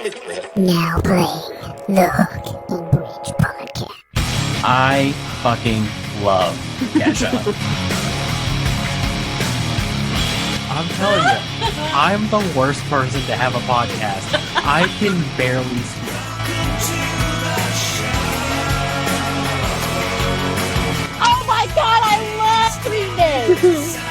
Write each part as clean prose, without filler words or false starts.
Now playing the Hook and Bridge podcast. I fucking love Kesha. I'm telling you, I'm the worst person to have a podcast. I can barely speak. Oh my god, I love Green Day!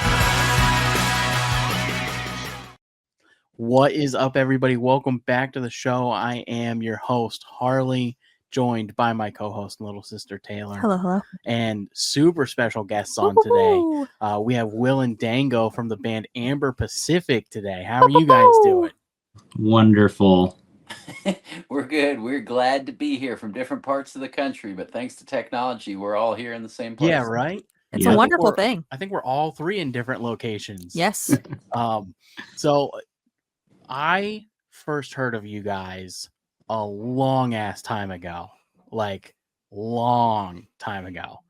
What is up, everybody? Welcome back to the show. I am your host, Harley, joined by my co-host, little sister Taylor. Hello. And super special guests on today. We have Will and Dango from the band Amber Pacific today. How are you guys doing? Wonderful. We're good. We're glad to be here from different parts of the country, but thanks to technology, we're all here in the same place. Yeah, right? It's Yeah. a wonderful thing. I think we're all three in different locations. Yes. So I first heard of you guys a long ass time ago, like long time ago.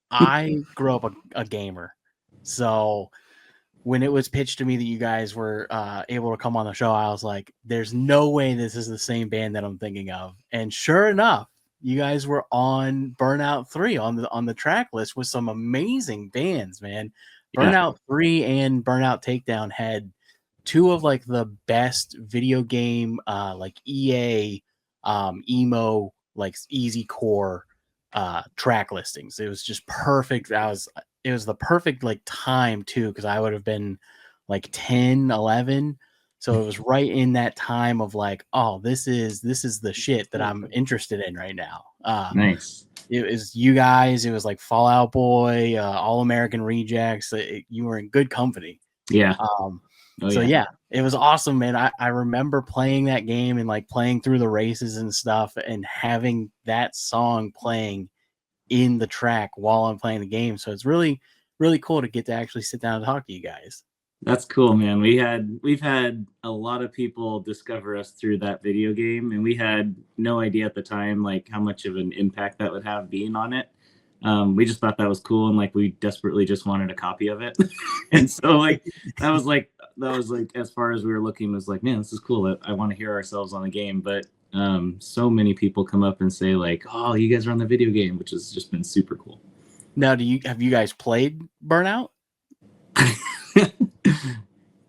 I grew up a gamer, so when it was pitched to me that you guys were able to come on the show, I was like, "There's no way this is the same band that I'm thinking of." And sure enough, you guys were on Burnout 3 on the track list with some amazing bands, man. Burnout 3 and Burnout Takedown had two of like the best video game like EA emo like easy core track listings. It was just perfect. It was the perfect like time too, because I would have been like 10, 11. So it was right in that time of like, oh, this is the shit that I'm interested in right now. Nice. It was you guys. It was like Fall Out Boy, All American Rejects. You were in good company. Yeah. Yeah, it was awesome, man. I remember playing that game and like playing through the races and stuff and having that song playing in the track while I'm playing the game. So it's really, really cool to get to actually sit down and talk to you guys. That's cool, man. We've had a lot of people discover us through that video game, and we had no idea at the time like how much of an impact that would have being on it. We just thought that was cool, and like we desperately just wanted a copy of it. And so that was like as far as we were looking, was like, man, this is cool. I want to hear ourselves on the game. But so many people come up and say like, oh, you guys are on the video game, which has just been super cool. Now, have you guys played Burnout?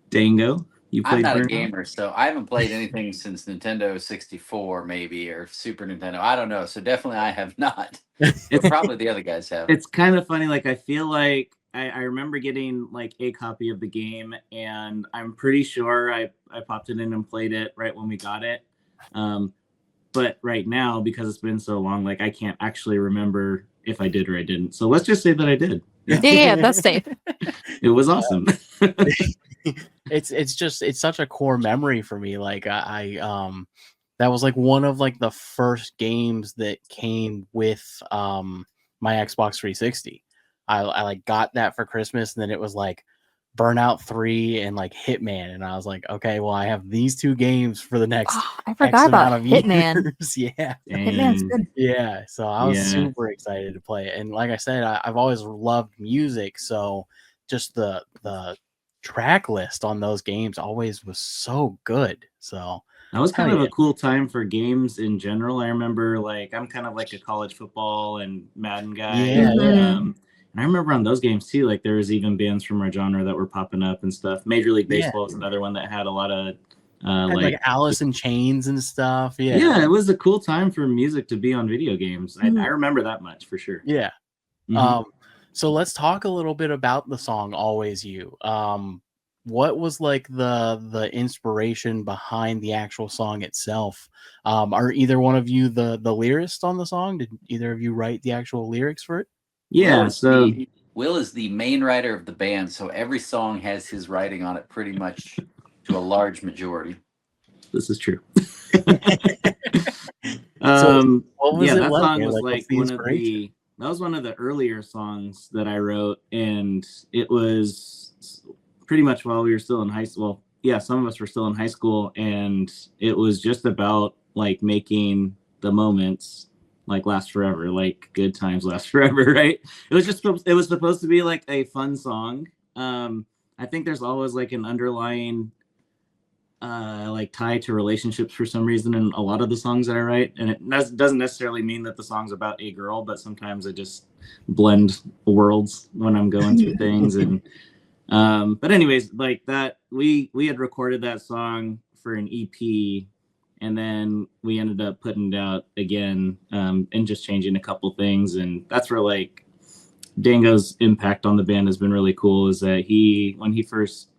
Dango, you played I'm not Burnout? a gamer, so I haven't played anything since Nintendo 64, maybe, or Super Nintendo. I don't know. So definitely I have not. But probably the other guys have. It's kind of funny. Like, I feel like I remember getting like a copy of the game, and I'm pretty sure I popped it in and played it right when we got it. But right now, because it's been so long, like I can't actually remember if I did or I didn't. So let's just say that I did. Yeah, that's safe. It was awesome. It's such a core memory for me. Like I that was like one of like the first games that came with my Xbox 360. I like got that for Christmas, and then it was like Burnout 3 and like Hitman, and I was like, okay, well, I have these two games for the next I forgot about Hitman. years. Yeah. Hitman's good. Yeah, so I was super excited to play it. And like I said, I've always loved music, so just the track list on those games always was so good. So that was kind of a cool time for games in general. I remember like I'm kind of like a college football and Madden guy. Yeah. And I remember on those games too, like there was even bands from our genre that were popping up and stuff. Major League Baseball was another one that had a lot of like Alice in Chains and stuff. Yeah, it was a cool time for music to be on video games. I remember that much for sure. Yeah. Mm-hmm. So let's talk a little bit about the song Always You. What was like the inspiration behind the actual song itself? Are either one of you the lyricist on the song? Did either of you write the actual lyrics for it? Yeah, Will is the main writer of the band, so every song has his writing on it pretty much to a large majority. This is true. So what was it that like? song was like that was one of the earlier songs that I wrote, and it was pretty much while we were still in high school. Yeah, some of us were still in high school, and it was just about like making the moments like last forever, like good times last forever, right? It was supposed to be like a fun song. I think there's always like an underlying like tie to relationships for some reason in a lot of the songs that I write, and it doesn't necessarily mean that the song's about a girl, but sometimes I just blend worlds when I'm going through things. And but anyways, like that, we had recorded that song for an EP, and then we ended up putting it out again, and just changing a couple things. And that's where like Dango's impact on the band has been really cool, is that when he first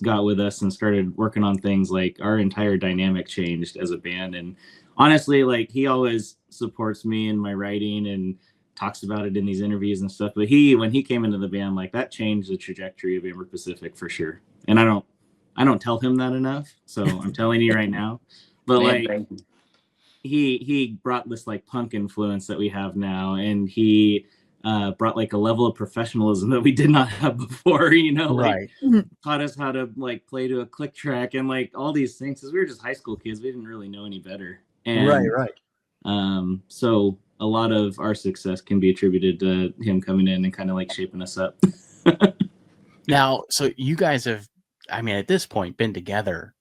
got with us and started working on things, like our entire dynamic changed as a band. And honestly, like he always supports me in my writing and talks about it in these interviews and stuff, but when he came into the band, like that changed the trajectory of Amber Pacific for sure. And I don't tell him that enough, so I'm telling you right now. But like he brought this like punk influence that we have now, and he brought like a level of professionalism that we did not have before, you know, like taught us how to like play to a click track and like all these things, because we were just high school kids. We didn't really know any better. And Right. So a lot of our success can be attributed to him coming in and kind of like shaping us up. Now, so you guys have, I mean, at this point, been together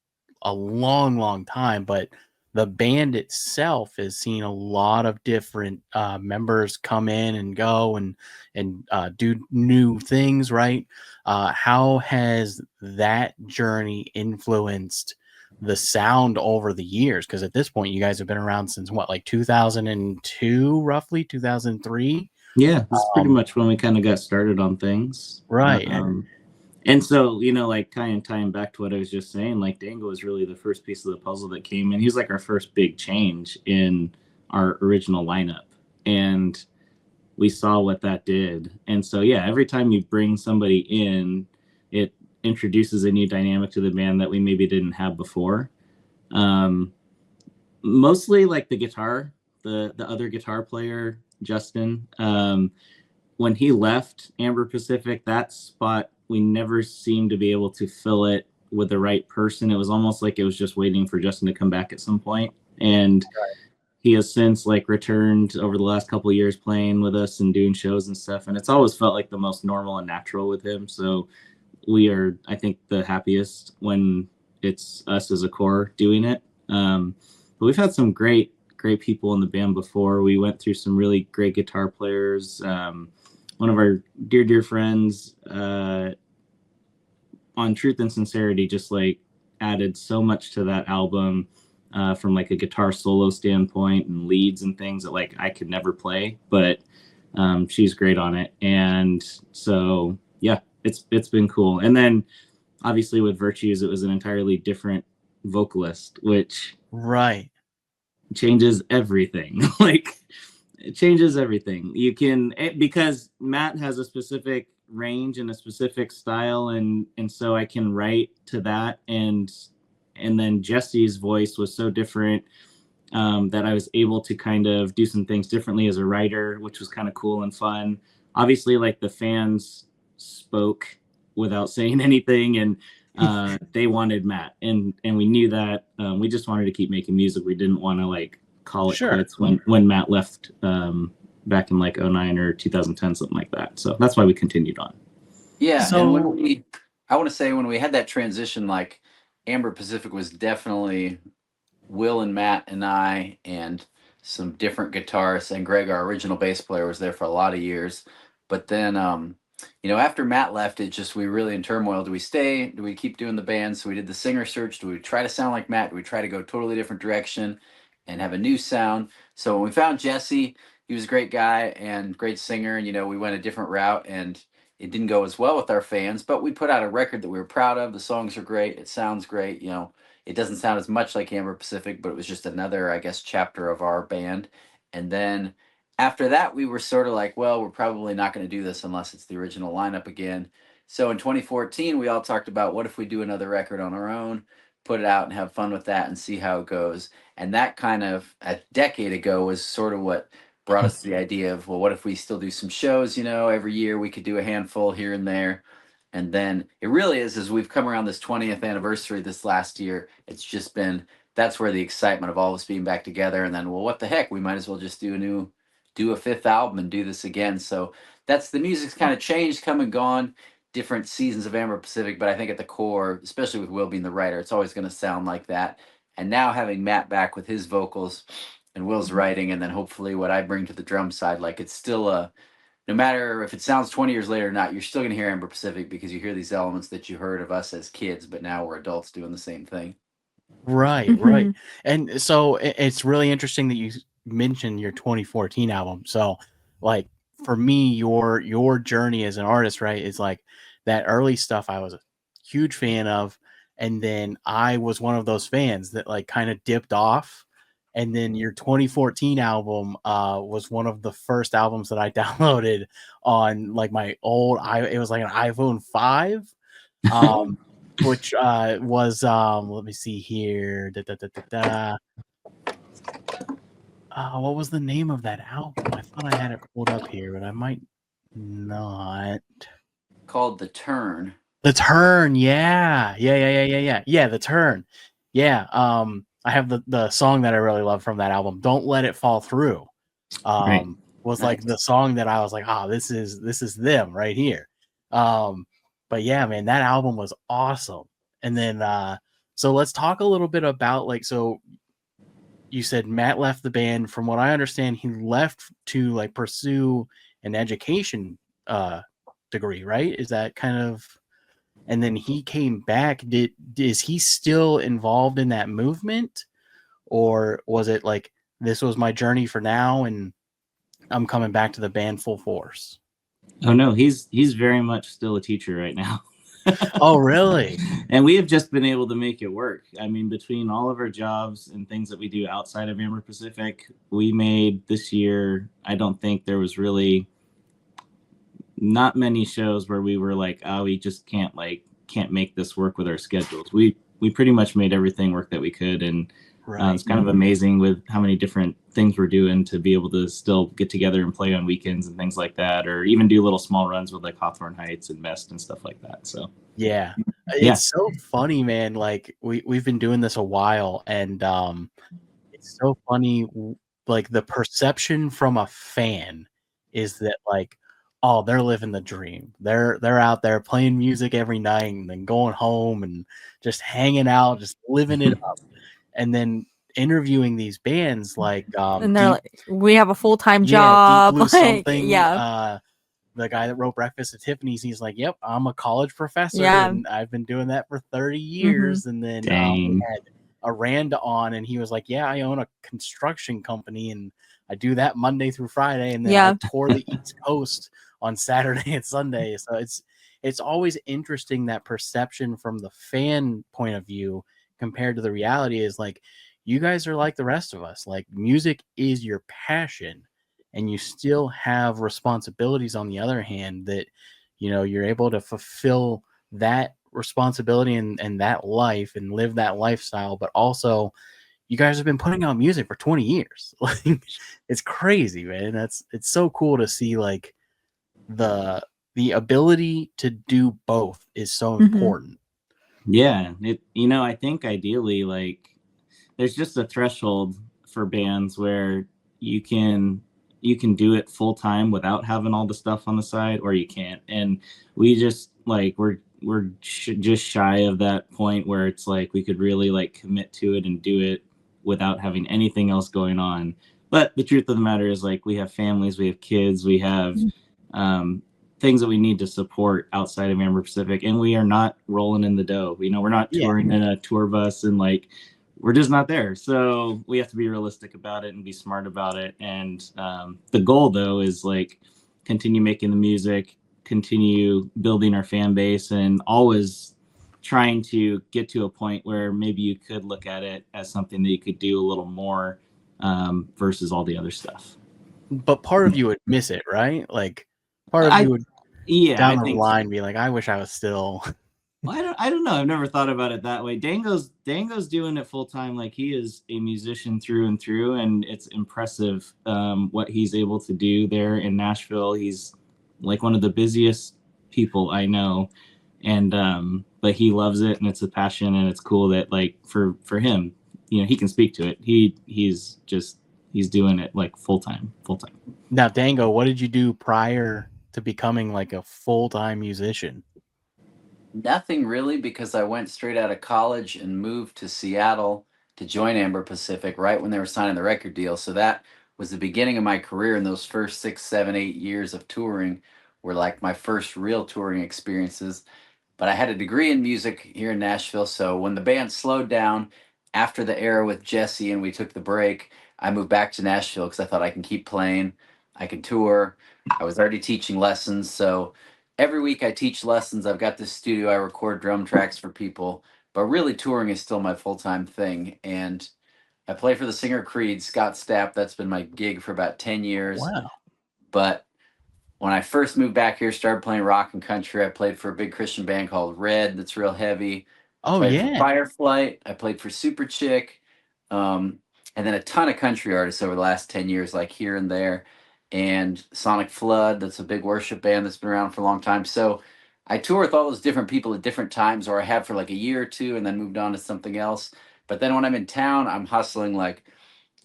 a long time, but the band itself has seen a lot of different members come in and go and do new things, right? How has that journey influenced the sound over the years? Because at this point, you guys have been around since what, like 2002, roughly 2003? Yeah, that's pretty much when we kind of got started on things. Right. And so, you know, like kind of tying back to what I was just saying, like Dango was really the first piece of the puzzle that came in. He was like our first big change in our original lineup. And we saw what that did. And so, yeah, every time you bring somebody in, it introduces a new dynamic to the band that we maybe didn't have before. Mostly like the guitar, the other guitar player, Justin, when he left Amber Pacific, that spot, we never seemed to be able to fill it with the right person. It was almost like it was just waiting for Justin to come back at some point. And he has since like returned over the last couple of years playing with us and doing shows and stuff. And it's always felt like the most normal and natural with him. So we are, I think, the happiest when it's us as a core doing it. But we've had some great people in the band before. We went through some really great guitar players. One of our dear friends on Truth and Sincerity just like added so much to that album, from like a guitar solo standpoint and leads and things that like I could never play, but she's great on it. And so yeah, it's been cool. And then obviously with Virtues, it was an entirely different vocalist, which changes everything. Like it changes everything. You can, because Matt has a specific range and a specific style, and so I can write to that, and then Jesse's voice was so different, that I was able to kind of do some things differently as a writer, which was kind of cool and fun. Obviously, like the fans spoke without saying anything, and they wanted Matt, and we knew that. We just wanted to keep making music. We didn't want to like call it quits when Matt left back in like 2009 or 2010, something like that. So that's why we continued on. Yeah. So and I want to say when we had that transition, like Amber Pacific was definitely Will and Matt and I and some different guitarists, and Greg, our original bass player, was there for a lot of years. But then, you know, after Matt left, we really in turmoil. Do we stay? Do we keep doing the band? So we did the singer search. Do we try to sound like Matt? Do we try to go a totally different direction and have a new sound? So when we found Jesse, he was a great guy and great singer. And, you know, we went a different route, and it didn't go as well with our fans, but we put out a record that we were proud of. The songs are great. It sounds great. You know, it doesn't sound as much like Amber Pacific, but it was just another, I guess, chapter of our band. And then after that, we were sort of like, well, we're probably not going to do this unless it's the original lineup again. So in 2014, we all talked about what if we do another record on our own, put it out and have fun with that and see how it goes. And that kind of a decade ago was sort of what brought us to the idea of, well, what if we still do some shows, you know, every year we could do a handful here and there. And then it really is, as we've come around this 20th anniversary this last year, it's just been, that's where the excitement of all of us being back together. And then, well, what the heck, we might as well just do a fifth album and do this again. So that's, the music's kind of changed, come and gone. different seasons of Amber Pacific, but I think at the core, especially with Will being the writer, it's always going to sound like that. And now having Matt back with his vocals and Will's writing, and then hopefully what I bring to the drum side, like it's still a, no matter if it sounds 20 years later or not, you're still going to hear Amber Pacific because you hear these elements that you heard of us as kids, but now we're adults doing the same thing. Right, right. And so it's really interesting that you mentioned your 2014 album. So like for me, your journey as an artist, right, is like that early stuff I was a huge fan of, and then I was one of those fans that like kind of dipped off. And then your 2014 album was one of the first albums that I downloaded on like my old it was like an iPhone 5. Which was let me see here. What was the name of that album? I thought I had it pulled up here, but I might not. Called The Turn. The Turn, yeah. The Turn, yeah. I have the song that I really love from that album, "Don't Let It Fall Through." Right. Was like the song that I was like, this is them right here. But yeah, man, that album was awesome. And then so let's talk a little bit about like, so you said Matt left the band. From what I understand, he left to like pursue an education degree, right? Is that kind of, and then he came back. Is he still involved in that movement, or was it like, this was my journey for now and I'm coming back to the band full force? Oh no, he's very much still a teacher right now. Oh, really? And we have just been able to make it work. I mean, between all of our jobs and things that we do outside of Amber Pacific, we made this year, I don't think there was really not many shows where we were like, we just can't make this work with our schedules. We pretty much made everything work that we could. And it's kind of amazing with how many different things we're doing to be able to still get together and play on weekends and things like that, or even do little small runs with like Hawthorne Heights and Mest and stuff like that. So yeah, it's so funny, man. Like we've been doing this a while, and it's so funny. Like the perception from a fan is that like, oh, they're living the dream. They're out there playing music every night and then going home and just hanging out, just living it up. And then interviewing these bands like and they're like, we have a full-time job. Deep Blue Like, something. yeah. The guy that wrote Breakfast at Tiffany's, he's like, yep, I'm a college professor, Yeah. and I've been doing that for 30 years. And then we had Aranda on, and he was like, yeah, I own a construction company, and I do that Monday through Friday, and then I tour the East Coast on Saturday and Sunday. So it's always interesting, that perception from the fan point of view compared to the reality is like, you guys are like the rest of us. Like, music is your passion, and you still have responsibilities on the other hand that, you know, you're able to fulfill that responsibility and that life and live that lifestyle. But also, you guys have been putting out music for 20 years. Like, it's crazy, man. It's so cool to see, like, the ability to do both is so important. Yeah, I think ideally, like, there's just a threshold for bands where you can do it full time without having all the stuff on the side, or you can't. And we just like we're just shy of that point where it's like we could really like commit to it and do it without having anything else going on. But the truth of the matter is, like, we have families, we have kids, we have things that we need to support outside of Amber Pacific, and we are not rolling in the dough. We're not touring in a tour bus, and like, we're just not there. So we have to be realistic about it and be smart about it. And the goal, though, is like continue making the music, continue building our fan base, and always trying to get to a point where maybe you could look at it as something that you could do a little more versus all the other stuff. But part of you would miss it, right? Like, part of you would down the line be like, I wish I was still. Well, I don't know. I've never thought about it that way. Dango's doing it full time. Like, he is a musician through and through, and it's impressive what he's able to do there in Nashville. He's like one of the busiest people I know, and but he loves it, and it's a passion, and it's cool that, like, for him, he can speak to it. He's doing it like full time. Now, Dango, what did you do prior to becoming like a full-time musician? Nothing really, because I went straight out of college and moved to Seattle to join Amber Pacific right when they were signing the record deal. So that was the beginning of my career, and those first 6, 7, 8 years of touring were like my first real touring experiences. But I had a degree in music here in Nashville. So when the band slowed down after the era with Jesse and we took the break, I moved back to Nashville because I thought I can keep playing, I can tour. I was already teaching lessons. So every week I teach lessons. I've got this studio, I record drum tracks for people, but really touring is still my full time thing. And I play for the singer Creed, Scott Stapp. That's been my gig for about 10 years. Wow. But when I first moved back here, started playing rock and country. I played for a big Christian band called Red that's real heavy. I Oh played for yeah. Fireflight. I played for Super Chick. And then a ton of country artists over the last 10 years, like Here and There. And Sonic Flood, that's a big worship band that's been around for a long time. So I tour with all those different people at different times, or I have for like a year or two and then moved on to something else. But then when I'm in town, I'm hustling like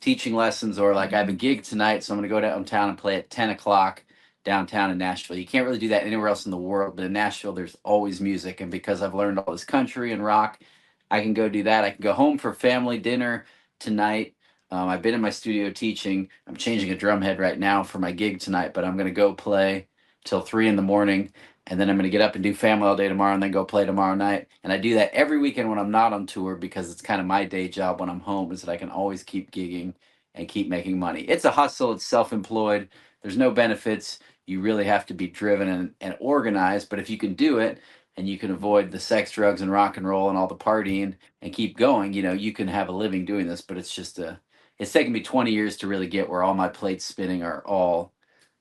teaching lessons, or like I have a gig tonight, so I'm going to go downtown and play at 10 o'clock downtown in Nashville. You can't really do that anywhere else in the world, but in Nashville, there's always music. And because I've learned all this country and rock, I can go do that. I can go home for family dinner tonight. I've been in my studio teaching. I'm changing a drum head right now for my gig tonight, but I'm going to go play till 3 in the morning. And then I'm going to get up and do family all day tomorrow and then go play tomorrow night. And I do that every weekend when I'm not on tour, because it's kind of my day job when I'm home, is that I can always keep gigging and keep making money. It's a hustle. It's self-employed. There's no benefits. You really have to be driven and organized. But if you can do it and you can avoid the sex, drugs, and rock and roll and all the partying and keep going, you can have a living doing this. But it's taken me 20 years to really get where all my plates spinning are all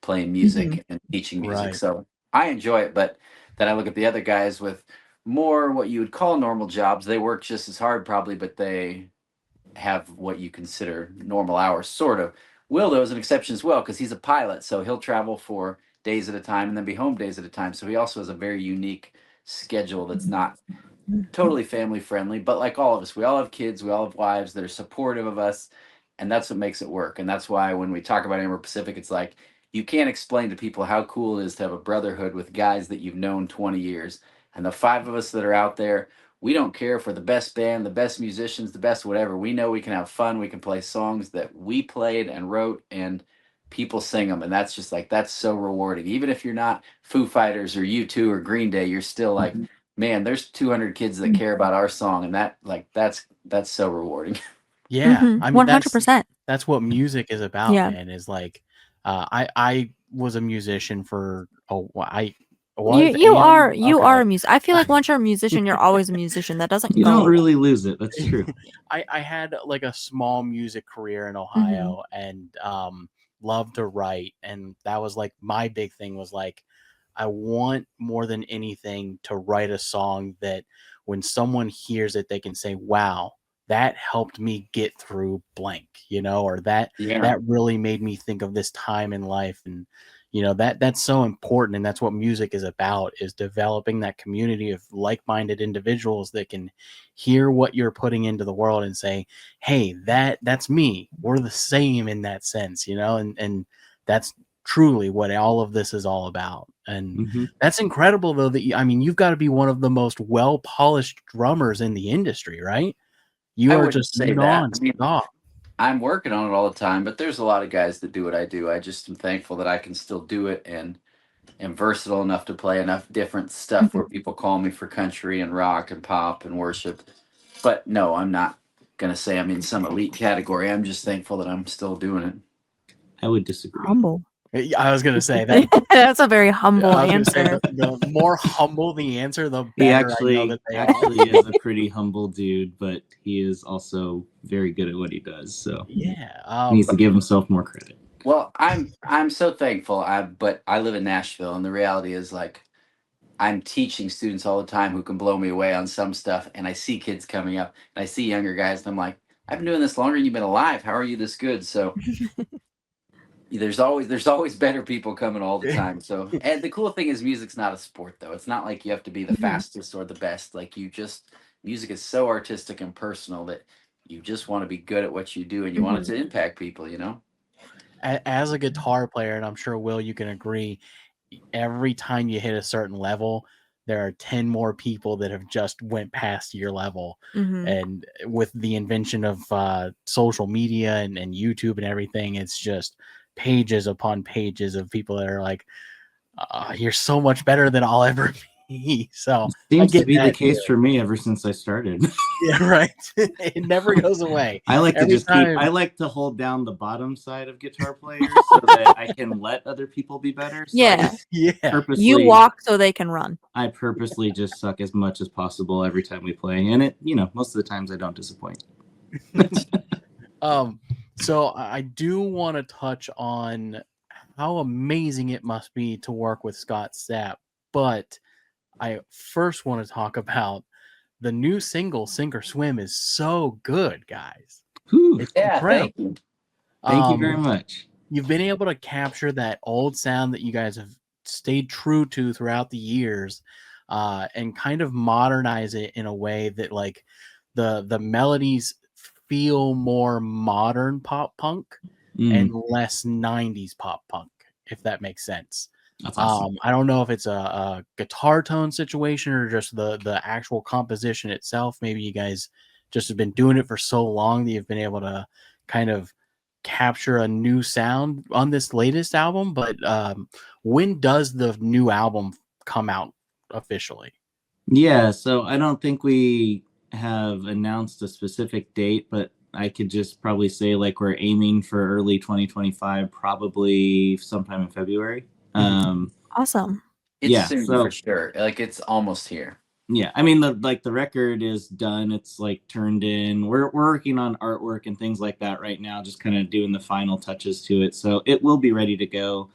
playing music and teaching music. Right. So I enjoy it. But then I look at the other guys with more what you would call normal jobs. They work just as hard probably, but they have what you consider normal hours, sort of. Will, though, is an exception as well because he's a pilot, so he'll travel for days at a time and then be home days at a time. So he also has a very unique schedule that's not totally family friendly, but like all of us, we all have kids, we all have wives that are supportive of us, and that's what makes it work. And that's why when we talk about Amber Pacific, it's like you can't explain to people how cool it is to have a brotherhood with guys that you've known 20 years. And the five of us that are out there, we don't care if we're the best band, the best musicians, the best whatever. We know we can have fun. We can play songs that we played and wrote, and people sing them. And that's just like, that's so rewarding. Even if you're not Foo Fighters or U2 or Green Day, you're still like, man, there's 200 kids that care about our song. And that's so rewarding. Yeah. Mhm. I mean, 100%. that's what music is about, Yeah. man. Is like, I was a musician for I was You and- are okay. a musician. I feel like once you're a musician, you're always a musician. That doesn't You go. don't really lose it. That's true. I had like a small music career in Ohio and loved to write, and that was like my big thing was like I want more than anything to write a song that when someone hears it they can say, wow, that helped me get through blank, or that really made me think of this time in life. And that's so important, and that's what music is about, is developing that community of like-minded individuals that can hear what you're putting into the world and say, hey, that's me, we're the same in that sense, and that's truly what all of this is all about. And that's incredible, though, that you've got to be one of the most well-polished drummers in the industry, right? You I are wouldn't just say that. I mean, non-stop. I'm working on it all the time, but there's a lot of guys that do what I do. I just am thankful that I can still do it and am versatile enough to play enough different stuff where people call me for country and rock and pop and worship. But no, I'm not going to say I'm in some elite category. I'm just thankful that I'm still doing it. I would disagree. Humble. I was gonna say that. That's a very humble I was gonna say answer. the more humble the answer, the better He I know that they are. actually is a pretty humble dude, but he is also very good at what he does. So Yeah. he needs to give himself more credit. Well, I'm so thankful. But I live in Nashville, and the reality is like I'm teaching students all the time who can blow me away on some stuff, and I see kids coming up, and I see younger guys, and I'm like, I've been doing this longer than you've been alive. How are you this good? So there's always better people coming all the time. So, and the cool thing is music's not a sport, though. It's not like you have to be the fastest or the best. Like music is so artistic and personal that you just want to be good at what you do, and you want it to impact people, As a guitar player, and I'm sure, Will, you can agree, every time you hit a certain level, there are 10 more people that have just went past your level. Mhm. And with the invention of social media and YouTube and everything, it's just pages upon pages of people that are like, you're so much better than I'll ever be. So I Seems to get be the that case too. for me ever since I started. Yeah, right. It never goes away. I like to Every just time- I like to hold down the bottom side of guitar players so that I can let other people be better. So Yeah. Yeah. purposely, You walk so they can run. I purposely just suck as much as possible every time we play, and it, most of the times I don't disappoint. So I do want to touch on how amazing it must be to work with Scott Stapp, but I first want to talk about the new single "Sink or Swim" is so good, guys. Whew. It's Yeah, incredible. thank you. Thank you very much. You've been able to capture that old sound that you guys have stayed true to throughout the years, and kind of modernize it in a way that like the melodies feel more modern pop punk and less 90s pop punk, if that makes sense. That's awesome. I don't know if it's a guitar tone situation or just the actual composition itself. Maybe you guys just have been doing it for so long that you've been able to kind of capture a new sound on this latest album. But when does the new album come out officially? Yeah, so I don't think we have announced a specific date, but I could just probably say like we're aiming for early 2025, probably sometime in February. Awesome. It's Yeah, soon so- for sure. Like it's almost here. Yeah, I mean the record is done. It's like turned in. We're working on artwork and things like that right now, just kind of doing the final touches to it. So it will be ready to go.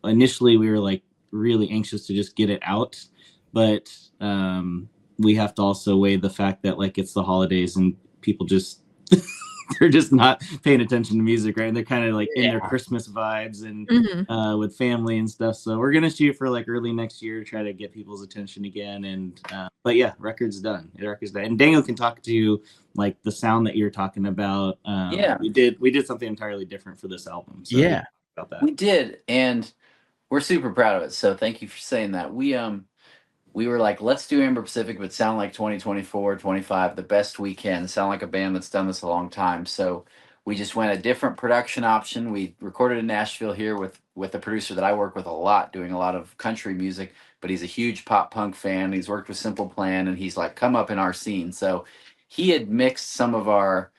Initially we were like really anxious to just get it out, but we have to also weigh the fact that like it's the holidays and people just they're just not paying attention to music, right? And they're kind of like in their Christmas vibes and Mhm. with family and stuff. So we're gonna shoot for like early next year to try to get people's attention again. And but yeah, record's done. The record's done. And Daniel can talk to like the sound that you're talking about. Yeah. we did something entirely different for this album. So Yeah. about that. We did, and we're super proud of it. So thank you for saying that. We were like, let's do Amber Pacific, but sound like 2024, 25, the best we can. Sound like a band that's done this a long time. So we just went a different production option. We recorded in Nashville here with a producer that I work with a lot, doing a lot of country music, but he's a huge pop punk fan. He's worked with Simple Plan, and he's like, come up in our scene. So he had mixed some of our,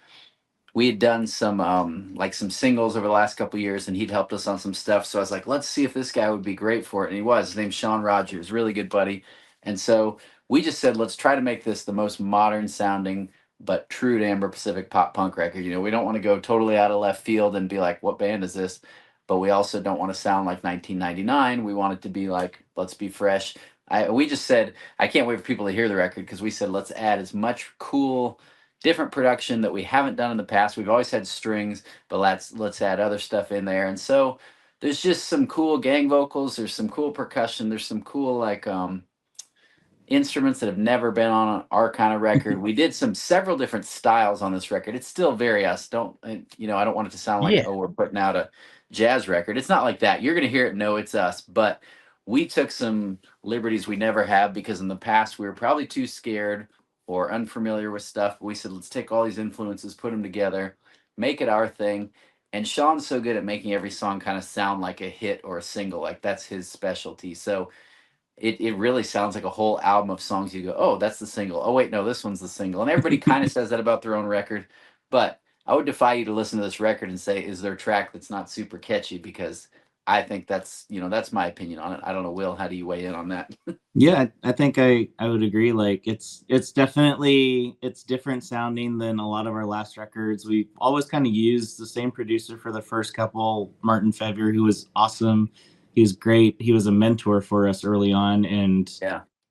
we had done some like some singles over the last couple of years, and he'd helped us on some stuff. So I was like, let's see if this guy would be great for it. And he was. His name's Sean Rogers, really good buddy. And so we just said, let's try to make this the most modern sounding, but true to Amber Pacific pop punk record. We don't want to go totally out of left field and be like, what band is this? But we also don't want to sound like 1999. We want it to be like, let's be fresh. We just said, I can't wait for people to hear the record, because we said, let's add as much cool, different production that we haven't done in the past. We've always had strings, but let's add other stuff in there. And so there's just some cool gang vocals. There's some cool percussion. There's some cool like instruments that have never been on our kind of record. We did several different styles on this record. It's still very us. I don't want it to sound like, oh, we're putting out a jazz record. It's not like that. You're going to hear it, know it's us. But we took some liberties we never have, because in the past we were probably too scared or unfamiliar with stuff. We said, let's take all these influences, put them together, make it our thing. And Sean's so good at making every song kind of sound like a hit or a single. Like that's his specialty. So it really sounds like a whole album of songs. You go, oh, that's the single. Oh, wait, no, this one's the single. And everybody kind of says that about their own record. But I would defy you to listen to this record and say, is there a track that's not super catchy? Because I think that's my opinion on it. I don't know, Will, how do you weigh in on that? Yeah, I think I would agree. Like it's definitely, it's different sounding than a lot of our last records. We always kind of used the same producer for the first couple, Martin Fever, who was awesome. He was great. He was a mentor for us early on, and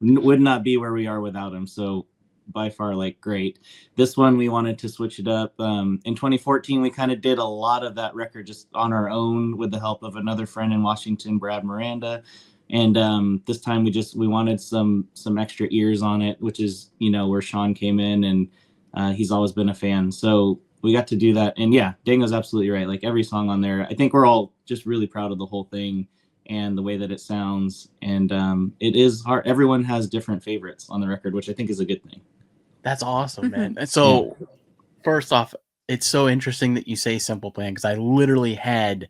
would not be where we are without him. So by far, like, great. This one, we wanted to switch it up. In 2014, we kind of did a lot of that record just on our own with the help of another friend in Washington, Brad Miranda. And this time we wanted some extra ears on it, which is, where Sean came in, and he's always been a fan. So we got to do that. And yeah, Dango's absolutely right. Like every song on there, I think we're all just really proud of the whole thing. and the way that it sounds. And it is hard. Everyone has different favorites on the record, which I think is a good thing. That's awesome, man. And so, first off, it's so interesting that you say Simple Plan, because I literally had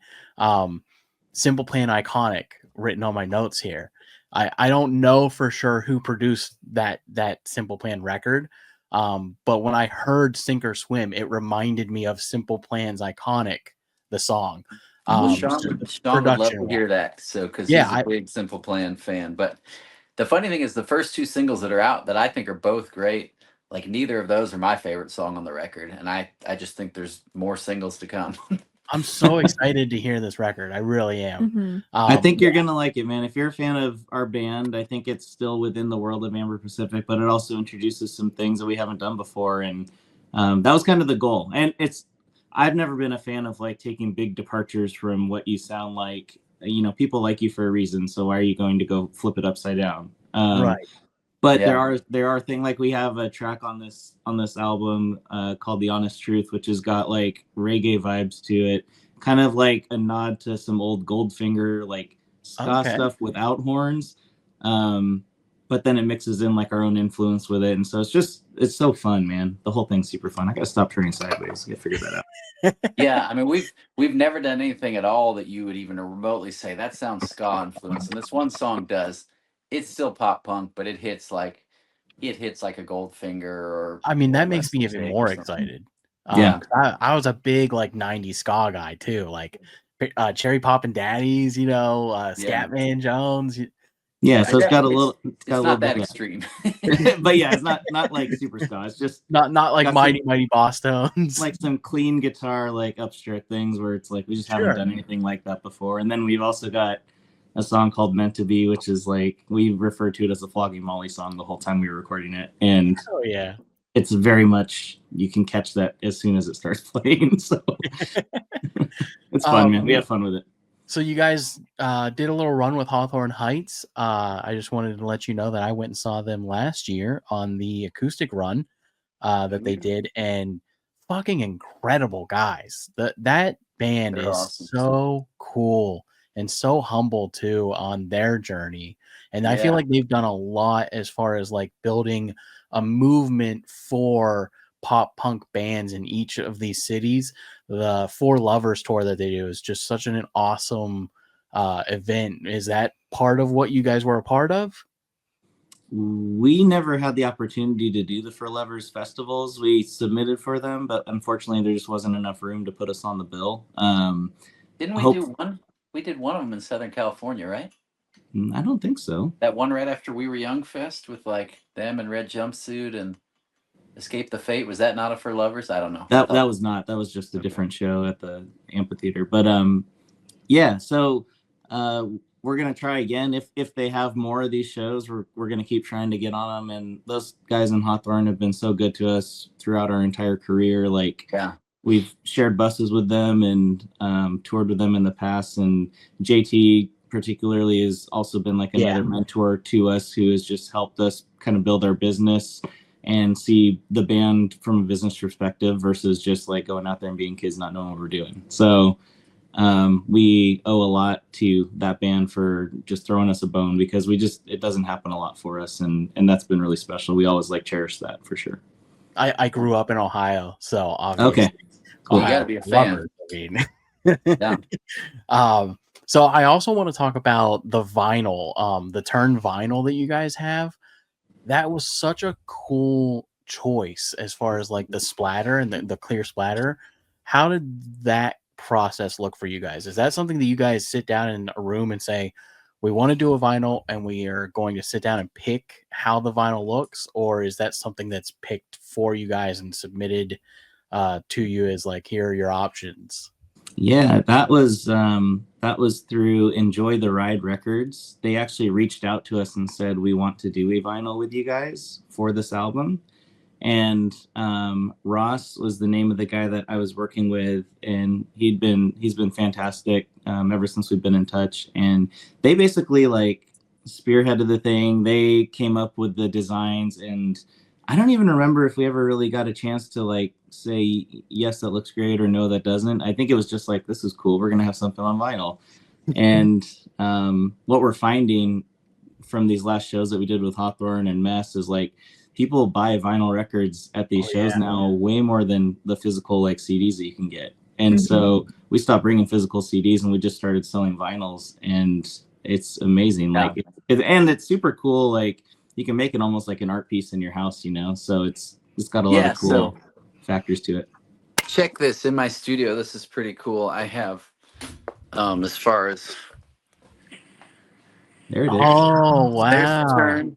Simple Plan Iconic written on my notes here. I don't know for sure who produced that Simple Plan record, but when I heard Sink or Swim, it reminded me of Simple Plan's Iconic, the song. Sean would love to hear that. So, because he's a big Simple Plan fan. But the funny thing is, the first two singles that are out that I think are both great, like neither of those are my favorite song on the record. And I just think there's more singles to come. I'm so excited to hear this record. I really am. Mm-hmm. I think you're going to like it, man. If you're a fan of our band, I think it's still within the world of Amber Pacific, but it also introduces some things that we haven't done before. And that was kind of the goal. And I've never been a fan of like taking big departures from what you sound like. You know, people like you for a reason. So why are you going to go flip it upside down? Right. But there are things, like we have a track on this album called The Honest Truth, which has got like reggae vibes to it, kind of like a nod to some old Goldfinger like ska stuff without horns. But then it mixes in like our own influence with it, and so it's so fun, man. The whole thing's super fun. I gotta stop turning sideways. I gotta figure that out. Yeah, I mean we've never done anything at all that you would even remotely say that sounds ska influence, and this one song does. It's still pop punk, but it hits like a Goldfinger or. I mean, that makes me even more excited. I was a big like '90s ska guy too, like Cherry Poppin' Daddies, Scatman Jones. Yeah, so it's got a little. It's not that extreme, but yeah, it's not like super ska. It's just not like Mighty Boss Tones. Like some clean guitar, like upstart things where it's like we just haven't done anything like that before. And then we've also got a song called Meant to Be, which is like we refer to it as a Flogging Molly song the whole time we were recording it. And it's very much, you can catch that as soon as it starts playing. So it's fun, man. We have fun with it. So you guys did a little run with Hawthorne Heights. I just wanted to let you know that I went and saw them last year on the acoustic run that they did, and fucking incredible guys. That band is awesome. So cool. And so humble too on their journey. And I feel like they've done a lot as far as like building a movement for pop punk bands in each of these cities. The For Lovers tour that they do is just such an awesome event. Is that part of what you guys were a part of? We never had the opportunity to do the For Lovers festivals. We submitted for them, but unfortunately there just wasn't enough room to put us on the bill. Didn't we do one? We did one of them in Southern California, right? I don't think so. That one right after We Were Young Fest with like them and Red Jumpsuit and Escape the Fate. Was that not a For Lovers? I don't know. That was not. That was just a different show at the amphitheater. But so we're gonna try again. If they have more of these shows, we're gonna keep trying to get on them. And those guys in Hawthorne have been so good to us throughout our entire career. We've shared buses with them and toured with them in the past. And JT particularly has also been like another mentor to us, who has just helped us kind of build our business and see the band from a business perspective versus just like going out there and being kids, not knowing what we're doing. So we owe a lot to that band for just throwing us a bone, because it doesn't happen a lot for us. And that's been really special. We always cherish that for sure. I grew up in Ohio, so obviously. Okay. Cool. You gotta be a fan. So I also want to talk about the vinyl, the Turn vinyl that you guys have. That was such a cool choice as far as like the splatter and the clear splatter. How did that process look for you guys? Is that something that you guys sit down in a room and say, we want to do a vinyl and we are going to sit down and pick how the vinyl looks? Or is that something that's picked for you guys and submitted to you as like, here are your options? Yeah, that was through Enjoy the Ride Records. They actually reached out to us and said, we want to do a vinyl with you guys for this album. And Ross was the name of the guy that I was working with, and he's been fantastic ever since we've been in touch. And they basically like spearheaded the thing. They came up with the designs, and I don't even remember if we ever really got a chance to like say, yes, that looks great, or no, that doesn't. I think it was just like, this is cool. We're going to have something on vinyl. And what we're finding from these last shows that we did with Hawthorne and Mess is like people buy vinyl records at these shows now way more than the physical like CDs that you can get. And so we stopped bringing physical CDs and we just started selling vinyls, and it's amazing. Like, and it's super cool. Like you can make it almost like an art piece in your house, you know? So it's got a lot of cool factors to it. Check this in my studio. This is pretty cool. I have, as far as there it is. Oh, there's wow. Turn,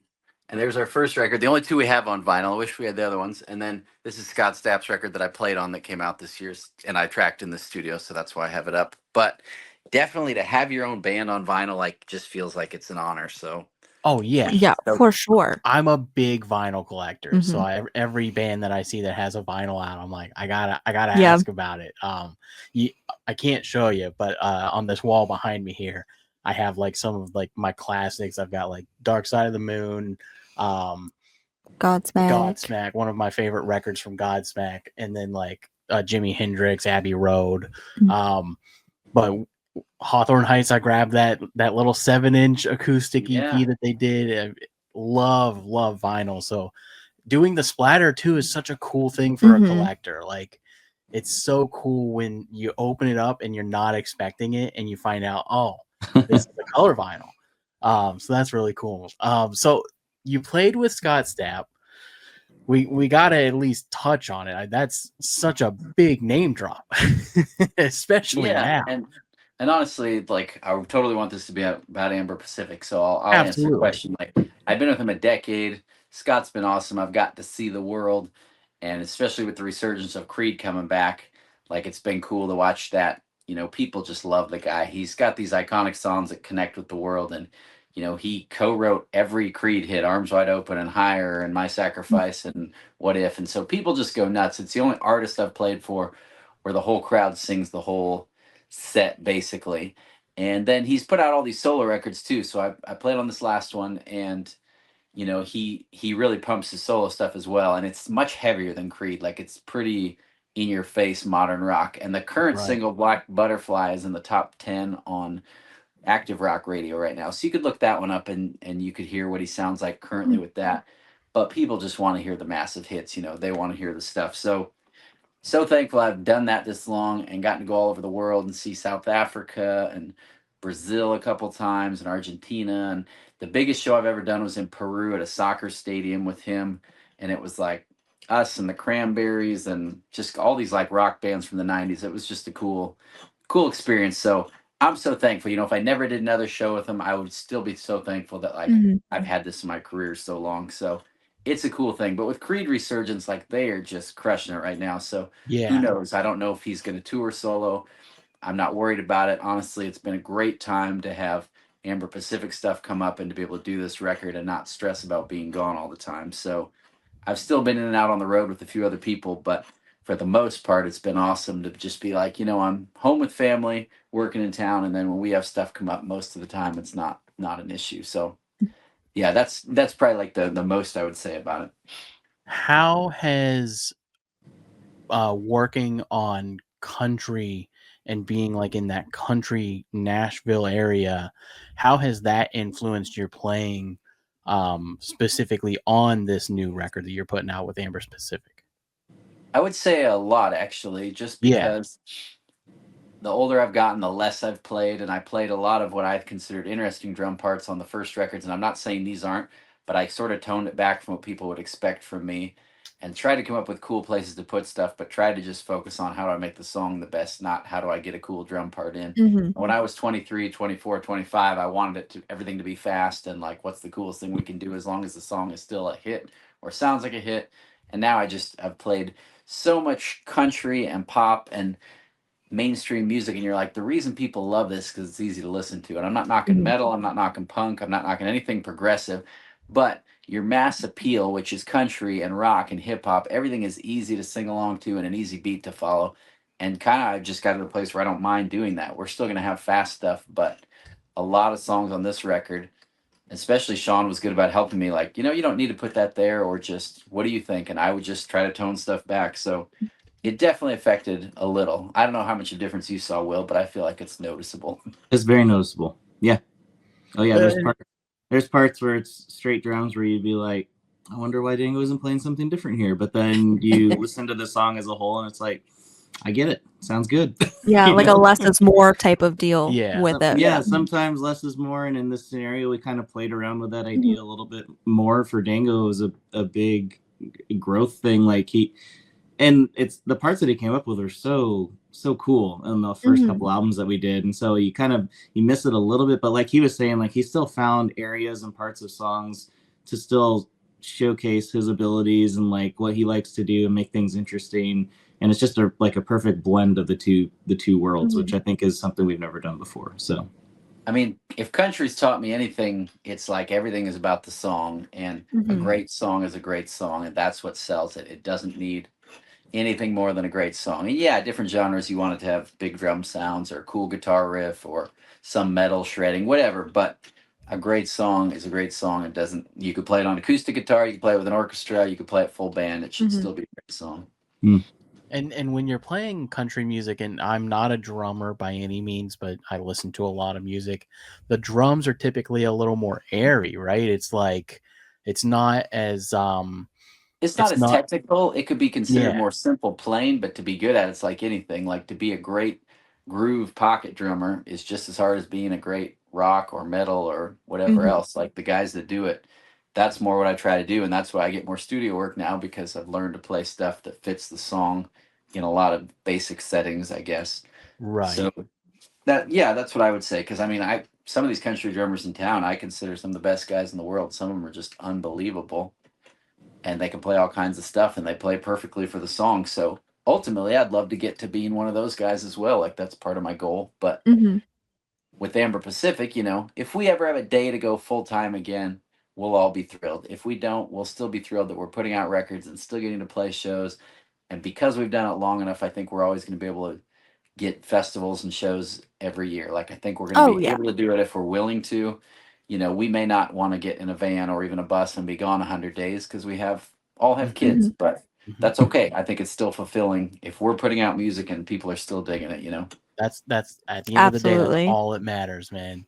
and there's our first record. The only two we have on vinyl. I wish we had the other ones. And then this is Scott Stapp's record that I played on that came out this year, and I tracked in the studio, so that's why I have it up. But definitely to have your own band on vinyl, like, just feels like it's an honor. So. Oh, yeah. Yeah, for sure. I'm a big vinyl collector, so every band that I see that has a vinyl out, I'm like, I gotta ask about it. I can't show you, but on this wall behind me here, I have like some of like my classics. I've got like Dark Side of the Moon, Godsmack, one of my favorite records from Godsmack, and then like Jimi Hendrix, Abbey Road. But Hawthorne Heights, I grabbed that little 7-inch acoustic EP that they did. Love vinyl. So doing the splatter too is such a cool thing for a collector. Like, it's so cool when you open it up and you're not expecting it and you find out, oh, this is a color vinyl. So that's really cool. So you played with Scott Stapp. We gotta at least touch on it. That's such a big name drop, especially now. And honestly, like, I totally want this to be about Amber Pacific, so I'll answer the question. Like, I've been with him a decade. Scott's been awesome. I've got to see the world, and especially with the resurgence of Creed coming back, like, it's been cool to watch that. You know, people just love the guy. He's got these iconic songs that connect with the world, and you know, he co-wrote every Creed hit, Arms Wide Open and Higher and My Sacrifice and What If, and so people just go nuts. It's the only artist I've played for where the whole crowd sings the whole set basically. And then he's put out all these solo records too, so I played on this last one, and you know, he really pumps his solo stuff as well, and it's much heavier than Creed. Like, it's pretty in your face modern rock, and the current single Black Butterfly is in the top 10 on Active Rock Radio right now, so you could look that one up and you could hear what he sounds like currently with that. But people just want to hear the massive hits, you know, they want to hear the stuff. So thankful I've done that this long and gotten to go all over the world and see South Africa and Brazil a couple times and Argentina. And the biggest show I've ever done was in Peru at a soccer stadium with him. And it was like us and the Cranberries and just all these like rock bands from the 90s. It was just a cool experience. So I'm so thankful. You know, if I never did another show with him, I would still be so thankful that like I've had this in my career so long. So it's a cool thing. But with Creed Resurgence, like, they are just crushing it right now. So who knows? I don't know if he's going to tour solo. I'm not worried about it. Honestly, it's been a great time to have Amber Pacific stuff come up and to be able to do this record and not stress about being gone all the time. So I've still been in and out on the road with a few other people, but for the most part, it's been awesome to just be like, you know, I'm home with family, working in town, and then when we have stuff come up, most of the time it's not an issue. So yeah, that's probably like the most I would say about it. How has working on country and being like in that country Nashville area, how has that influenced your playing specifically on this new record that you're putting out with Amber Pacific? I would say a lot, actually, just because the older I've gotten, the less I've played, and I played a lot of what I've considered interesting drum parts on the first records, and I'm not saying these aren't, but I sort of toned it back from what people would expect from me and tried to come up with cool places to put stuff, but tried to just focus on how do I make the song the best, not how do I get a cool drum part in. When I was 23, 24, 25, I wanted everything to be fast and like, what's the coolest thing we can do as long as the song is still a hit or sounds like a hit. And now I've played so much country and pop and mainstream music, and you're like, the reason people love this because it's easy to listen to. And I'm not knocking metal, I'm not knocking punk, I'm not knocking anything progressive, but your mass appeal, which is country and rock and hip hop, everything is easy to sing along to and an easy beat to follow. And kind of I've just got to the place where I don't mind doing that. We're still going to have fast stuff, but a lot of songs on this record, especially Sean was good about helping me, like, you know, you don't need to put that there, or just, what do you think? And I would just try to tone stuff back. So It definitely affected a little. I don't know how much of a difference you saw, Will, but I feel like it's noticeable. It's very noticeable. Yeah. Oh yeah. Uh, There's parts where it's straight drums where you'd be like, I wonder why Dango isn't playing something different here. But then you listen to the song as a whole, and it's like, I get it. Sounds good. Yeah, You like know? a less is more type of deal Yeah. with it. Yeah, sometimes less is more, and in this scenario, we kind of played around with that idea a little bit more. For Dango, it was a big growth thing. Like it's the parts that he came up with are so cool in the first couple albums that we did, and so you miss it a little bit. But like he was saying, like he still found areas and parts of songs to still showcase his abilities and like what he likes to do and make things interesting. And it's just a perfect blend of the two worlds, which I think is something we've never done before. So, I mean, if country's taught me anything, it's like everything is about the song, and a great song is a great song, and that's what sells it. It doesn't need anything more than a great song. And yeah, different genres, you want it to have big drum sounds or a cool guitar riff or some metal shredding, whatever. But a great song is a great song. It doesn't. You could play it on acoustic guitar, you could play it with an orchestra, you could play it full band. It should still be a great song. And when you're playing country music, and I'm not a drummer by any means, but I listen to a lot of music, the drums are typically a little more airy, right? It's like it's not as It's not as technical. It could be considered Yeah. more simple playing, but to be good at it's like anything. Like to be a great groove pocket drummer is just as hard as being a great rock or metal or whatever else. Like the guys that do it, that's more what I try to do, and that's why I get more studio work now, because I've learned to play stuff that fits the song in a lot of basic settings, I guess. right. So that's what I would say. Because I mean, some of these country drummers in town, I consider some of the best guys in the world. Some of them are just unbelievable, and they can play all kinds of stuff, and they play perfectly for the song. So ultimately, I'd love to get to being one of those guys as well. Like that's part of my goal. But with Amber Pacific, if we ever have a day to go full time again, we'll all be thrilled. If we don't, we'll still be thrilled that we're putting out records and still getting to play shows. And because we've done it long enough, I think we're always going to be able to get festivals and shows every year. Like I think we're going to be able to do it if we're willing to. We may not want to get in a van or even a bus and be gone 100 days because we all have kids, but that's okay. I think it's still fulfilling if we're putting out music and people are still digging it. That's at the end of the day, Absolutely. that's all that matters, man.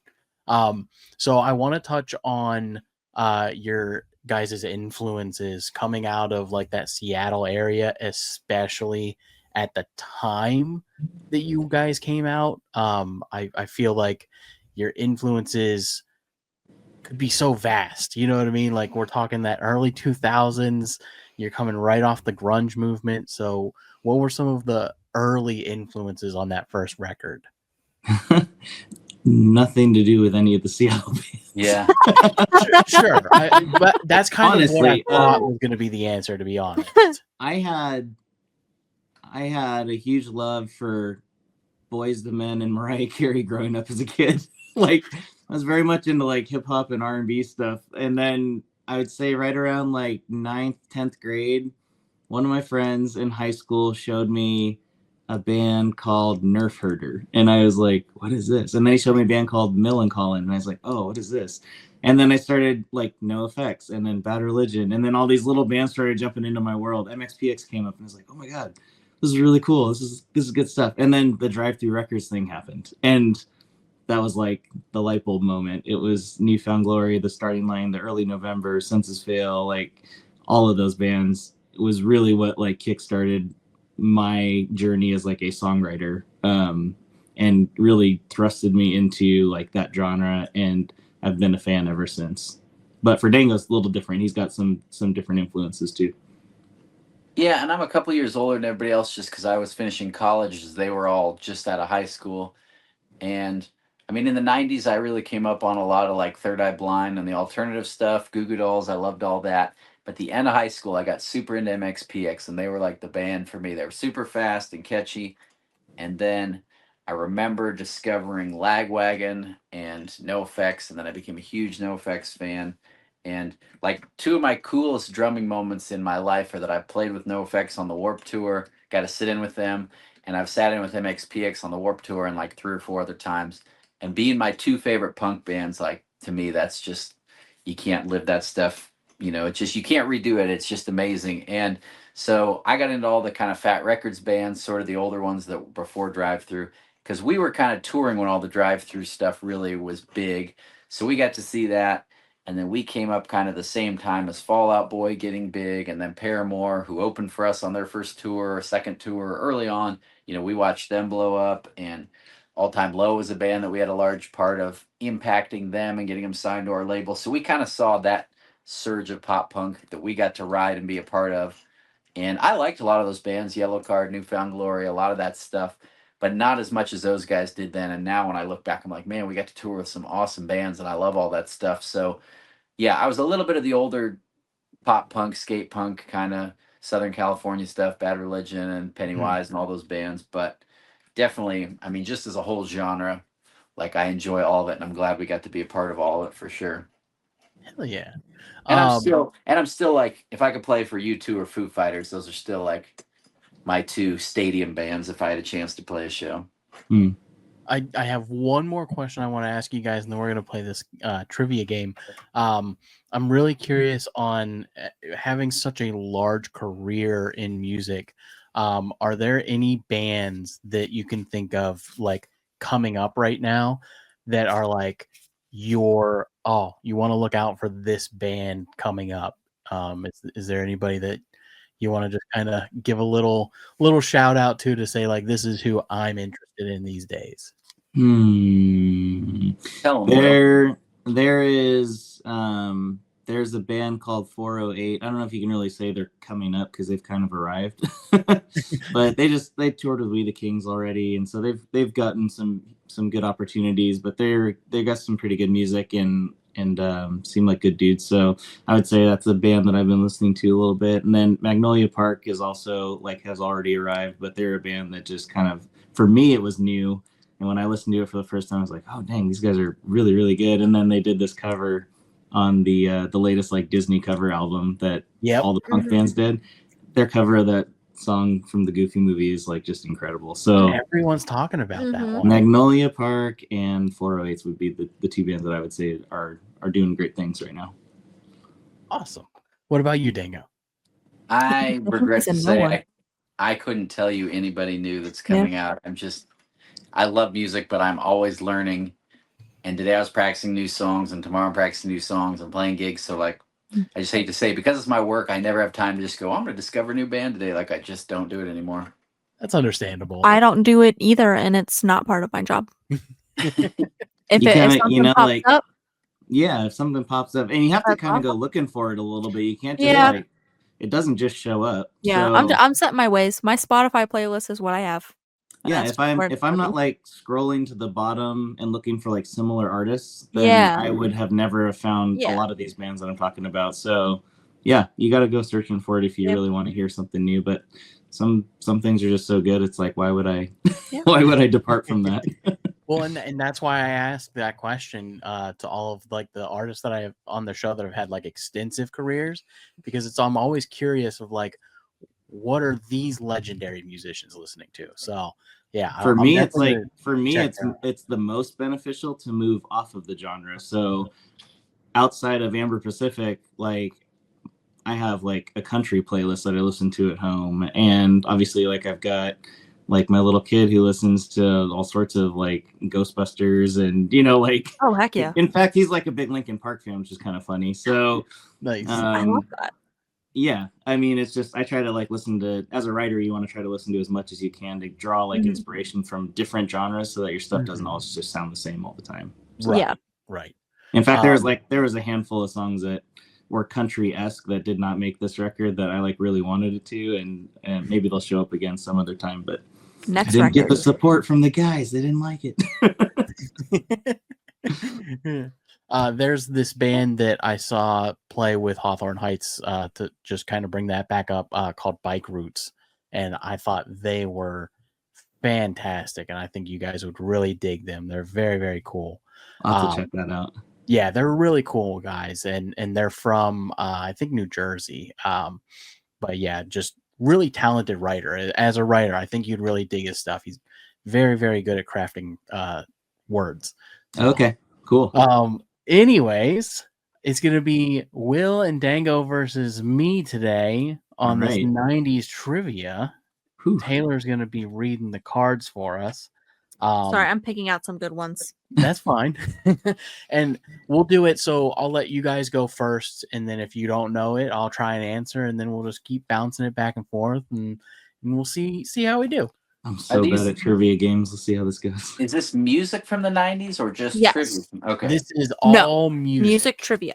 So I want to touch on your guys' influences coming out of like that Seattle area, especially at the time that you guys came out. I feel like your influences could be so vast. You know what I mean? Like we're talking that early 2000s. You're coming right off the grunge movement. So what were some of the early influences on that first record? Nothing to do with any of the Seattle bands. Yeah. Sure. But that's kind of what I Honestly, thought was going to be the answer, to be honest. I had a huge love for Boyz II Men and Mariah Carey growing up as a kid. Like I was very much into like hip hop and R&B stuff. And then I would say right around like 9th, 10th grade, one of my friends in high school showed me a band called Nerf Herder. And I was like, what is this? And then he showed me a band called Millencolin. And I was like, oh, what is this? And then I started like NoFX and then Bad Religion. And then all these little bands started jumping into my world. MXPX came up and I was like, oh my God, this is really cool. This is good stuff. And then the Drive Thru Records thing happened. And that was like the light bulb moment. It was Newfound Glory, The Starting Line, The Early November, Senses Fail, like all of those bands. It was really what like kickstarted my journey as like a songwriter, and really thrusted me into like that genre, and I've been a fan ever since. But for Dango, it's a little different. He's got some different influences too. Yeah, and I'm a couple years older than everybody else just because I was finishing college as they were all just out of high school. And I mean, in the 90s, I really came up on a lot of like Third Eye Blind and the alternative stuff, Goo Goo Dolls. I loved all that. But the end of high school, I got super into MXPX, and they were like the band for me. They were super fast and catchy. And then I remember discovering Lagwagon and NoFX, and then I became a huge NoFX fan. And like two of my coolest drumming moments in my life are that I played with NoFX on the Warped Tour, got to sit in with them, and I've sat in with MXPX on the Warped Tour and like 3 or 4 other times. And being my 2 favorite punk bands, like to me, that's just, you can't live that stuff. It's just, you can't redo it. It's just amazing. And So I got into all the kind of Fat Records bands, sort of the older ones that were before Drive Through, because we were kind of touring when all the Drive Through stuff really was big. So we got to see that. And then we came up kind of the same time as Fall Out Boy getting big, and then Paramore, who opened for us on their first tour or second tour early on. You know, we watched them blow up, and All Time Low was a band that we had a large part of impacting them and getting them signed to our label. So we kind of saw that surge of pop punk that we got to ride and be a part of. And I liked a lot of those bands, Yellow Card, Newfound Glory, a lot of that stuff, but not as much as those guys did then. And now when I look back, I'm like, man, we got to tour with some awesome bands, and I love all that stuff. So yeah, I was a little bit of the older pop punk, skate punk kind of Southern California stuff, Bad Religion and Pennywise and all those bands. But definitely, I mean, just as a whole genre, like I enjoy all of it, and I'm glad we got to be a part of all of it for sure. Hell yeah. And I'm still like, if I could play for U2 or Foo Fighters, those are still like my two stadium bands if I had a chance to play a show. I have one more question I want to ask you guys, and then we're going to play this trivia game. I'm really curious on having such a large career in music. Are there any bands that you can think of like coming up right now that are like you want to look out for this band coming up? Is there anybody that you want to just kind of give a little shout out to say like, this is who I'm interested in these days? Tell them. There's a band called 408. I don't know if you can really say they're coming up because they've kind of arrived, but they toured with We the Kings already, and so they've gotten some good opportunities. But they got some pretty good music and seem like good dudes. So I would say that's a band that I've been listening to a little bit. And then Magnolia Park is also has already arrived, but they're a band that just kind of, for me, it was new. And when I listened to it for the first time, I was like, oh dang, these guys are really, really good. And then they did this cover on the latest like Disney cover album that all the punk fans did. Their cover of that song from the Goofy movie is like just incredible. So everyone's talking about that one. Magnolia Park and 408s would be the two bands that I would say are doing great things right now. Awesome. What about you, Dango? I regret to say I couldn't tell you anybody new that's coming out. I love music, but I'm always learning. And today I was practicing new songs, and tomorrow I'm practicing new songs and playing gigs. So like, I just hate to say, because it's my work, I never have time to just go, I'm going to discover a new band today. Like, I just don't do it anymore. That's understandable. I don't do it either, and it's not part of my job. If something pops up, and you have to kind of go looking for it a little bit. You can't just it doesn't just show up. Yeah, so, I'm set in my ways. My Spotify playlist is what I have. Yeah, if I'm not like scrolling to the bottom and looking for like similar artists, then I would have never found a lot of these bands that I'm talking about. So yeah, you got to go searching for it if you really want to hear something new. But some things are just so good. It's like, why would I depart from that? Well, and that's why I asked that question to all of like the artists that I have on the show that have had like extensive careers, because I'm always curious of like, what are these legendary musicians listening to? So yeah, for me it's the most beneficial to move off of the genre. So outside of Amber Pacific, like I have like a country playlist that I listen to at home, and obviously like I've got like my little kid who listens to all sorts of like Ghostbusters and like, oh heck yeah, in fact he's like a big Linkin Park fan, which is kind of funny. So nice. I love that. Yeah, I mean, it's just I try to like listen to, as a writer, you want to try to listen to as much as you can to draw like inspiration from different genres so that your stuff doesn't always just sound the same all the time. So, right. In fact, there was a handful of songs that were country-esque that did not make this record that I like really wanted it to, and maybe they'll show up again some other time. But I didn't get the support from the guys; they didn't like it. There's this band that I saw play with Hawthorne Heights to just kind of bring that back up called Bike Roots. And I thought they were fantastic. And I think you guys would really dig them. They're very, very cool. I'll have to check that out. Yeah, they're really cool guys. And they're from, I think, New Jersey. But yeah, just really talented writer. As a writer, I think you'd really dig his stuff. He's very, very good at crafting words. So, okay, cool. Anyways, it's going to be Will and Dango versus me today on this Alright. 90s trivia. Whew. Taylor's going to be reading the cards for us. Sorry, I'm picking out some good ones. That's fine. And we'll do it. So I'll let you guys go first. And then if you don't know it, I'll try and answer. And then we'll just keep bouncing it back and forth. And we'll see how we do. I'm so these- bad at trivia games. Let's see how this goes. Is this music from the 90s or just Yes. trivia? Okay. This is No, all music. Music trivia.